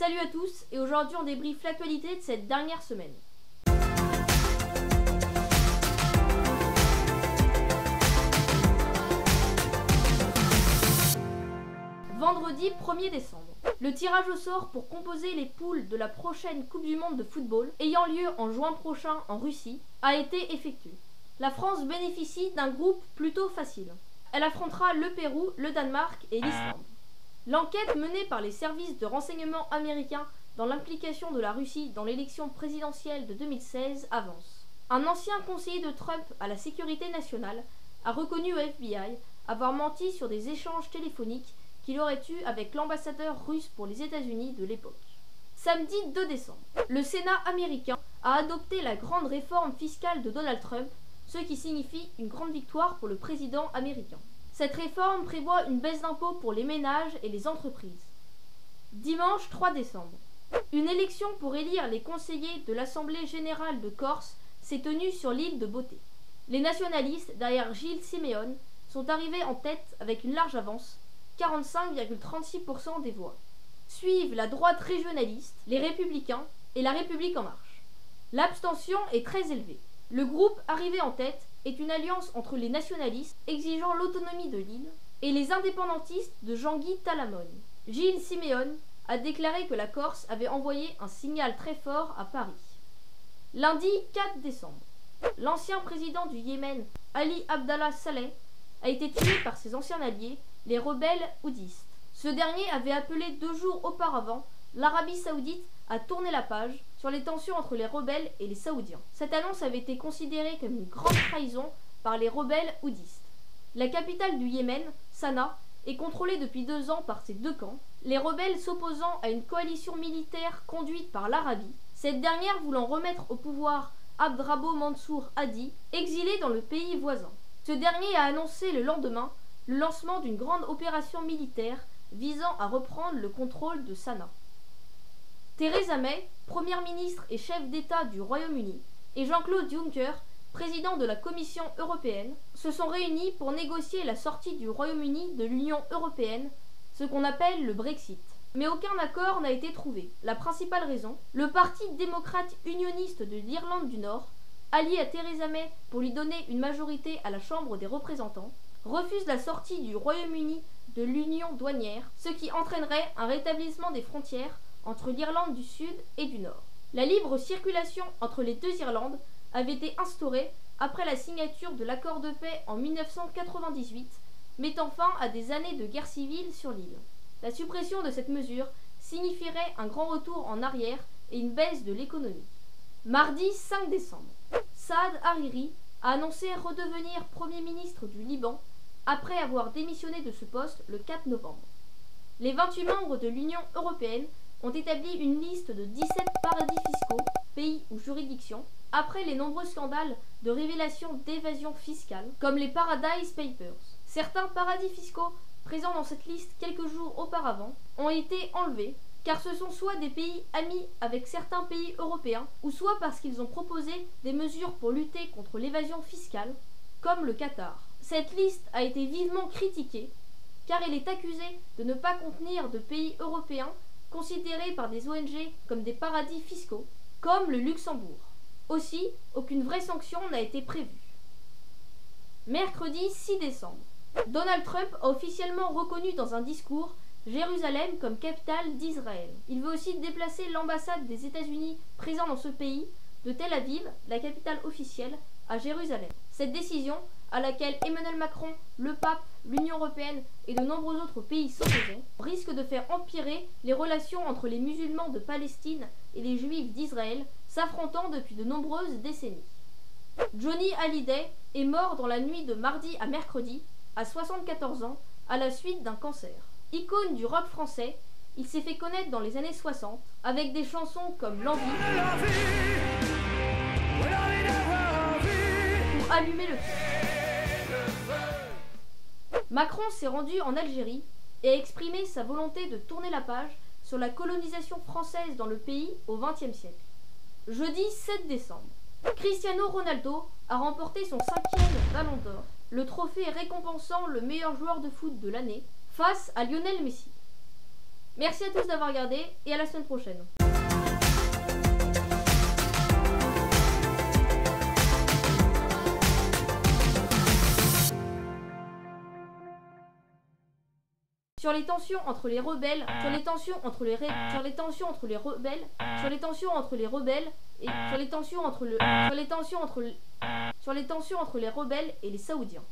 Salut à tous, et aujourd'hui on débriefe l'actualité de cette dernière semaine. Vendredi 1er décembre, le tirage au sort pour composer les poules de la prochaine Coupe du Monde de football, ayant lieu en juin prochain en Russie, a été effectué. La France bénéficie d'un groupe plutôt facile. Elle affrontera le Pérou, le Danemark et l'Islande. L'enquête menée par les services de renseignement américains dans l'implication de la Russie dans l'élection présidentielle de 2016 avance. Un ancien conseiller de Trump à la sécurité nationale a reconnu au FBI avoir menti sur des échanges téléphoniques qu'il aurait eus avec l'ambassadeur russe pour les États-Unis de l'époque. Samedi 2 décembre, le Sénat américain a adopté la grande réforme fiscale de Donald Trump, ce qui signifie une grande victoire pour le président américain. Cette réforme prévoit une baisse d'impôts pour les ménages et les entreprises. Dimanche 3 décembre, une élection pour élire les conseillers de l'Assemblée générale de Corse s'est tenue sur l'île de Beauté. Les nationalistes, derrière Gilles Simeone, sont arrivés en tête avec une large avance, 45,36% des voix. Suivent la droite régionaliste, les Républicains et la République en marche. L'abstention est très élevée. Le groupe arrivé en tête est une alliance entre les nationalistes exigeant l'autonomie de l'île et les indépendantistes de Jean-Guy Talamone. Gilles Simeone a déclaré que la Corse avait envoyé un signal très fort à Paris. Lundi 4 décembre, l'ancien président du Yémen, Ali Abdallah Saleh, a été tué par ses anciens alliés, les rebelles houthistes. Ce dernier avait appelé 2 jours auparavant l'Arabie Saoudite à tourner la page sur les tensions entre les rebelles et les Saoudiens. Cette annonce avait été considérée comme une grande trahison par les rebelles houthistes. La capitale du Yémen, Sanaa, est contrôlée depuis 2 ans par ces deux camps, les rebelles s'opposant à une coalition militaire conduite par l'Arabie, cette dernière voulant remettre au pouvoir Abdrabbo Mansour Hadi, exilé dans le pays voisin. Ce dernier a annoncé le lendemain le lancement d'une grande opération militaire visant à reprendre le contrôle de Sanaa. Theresa May, première ministre et chef d'État du Royaume-Uni, et Jean-Claude Juncker, président de la Commission européenne, se sont réunis pour négocier la sortie du Royaume-Uni de l'Union européenne, ce qu'on appelle le Brexit. Mais aucun accord n'a été trouvé. La principale raison, le Parti démocrate unioniste de l'Irlande du Nord, allié à Theresa May pour lui donner une majorité à la Chambre des représentants, refuse la sortie du Royaume-Uni de l'Union douanière, ce qui entraînerait un rétablissement des frontières entre l'Irlande du Sud et du Nord. La libre circulation entre les deux Irlandes avait été instaurée après la signature de l'accord de paix en 1998, mettant fin à des années de guerre civile sur l'île. La suppression de cette mesure signifierait un grand retour en arrière et une baisse de l'économie. Mardi 5 décembre, Saad Hariri a annoncé redevenir Premier ministre du Liban après avoir démissionné de ce poste le 4 novembre. Les 28 membres de l'Union européenne ont établi une liste de 17 paradis fiscaux, pays ou juridictions, après les nombreux scandales de révélation d'évasion fiscale, comme les Paradise Papers. Certains paradis fiscaux présents dans cette liste quelques jours auparavant ont été enlevés, car ce sont soit des pays amis avec certains pays européens, ou soit parce qu'ils ont proposé des mesures pour lutter contre l'évasion fiscale, comme le Qatar. Cette liste a été vivement critiquée, car elle est accusée de ne pas contenir de pays européens considérés par des ONG comme des paradis fiscaux, comme le Luxembourg. Aussi, aucune vraie sanction n'a été prévue. Mercredi 6 décembre, Donald Trump a officiellement reconnu dans un discours Jérusalem comme capitale d'Israël. Il veut aussi déplacer l'ambassade des États-Unis présente dans ce pays de Tel Aviv, la capitale officielle, à Jérusalem. Cette décision, à laquelle Emmanuel Macron, le pape, l'Union européenne et de nombreux autres pays s'opposaient, risque de faire empirer les relations entre les musulmans de Palestine et les juifs d'Israël, s'affrontant depuis de nombreuses décennies. Johnny Hallyday est mort dans la nuit de mardi à mercredi, à 74 ans, à la suite d'un cancer. Icône du rock français, il s'est fait connaître dans les années 60 avec des chansons comme L'Envie ou Allumer le feu. Macron s'est rendu en Algérie et a exprimé sa volonté de tourner la page sur la colonisation française dans le pays au XXe siècle. Jeudi 7 décembre, Cristiano Ronaldo a remporté son 5e Ballon d'Or, le trophée récompensant le meilleur joueur de foot de l'année, face à Lionel Messi. Merci à tous d'avoir regardé et à la semaine prochaine. Sur les tensions entre les rebelles, sur les tensions entre les rebelles, sur les tensions entre les rebelles, sur les tensions entre les rebelles et sur les tensions entre les rebelles et les Saoudiens.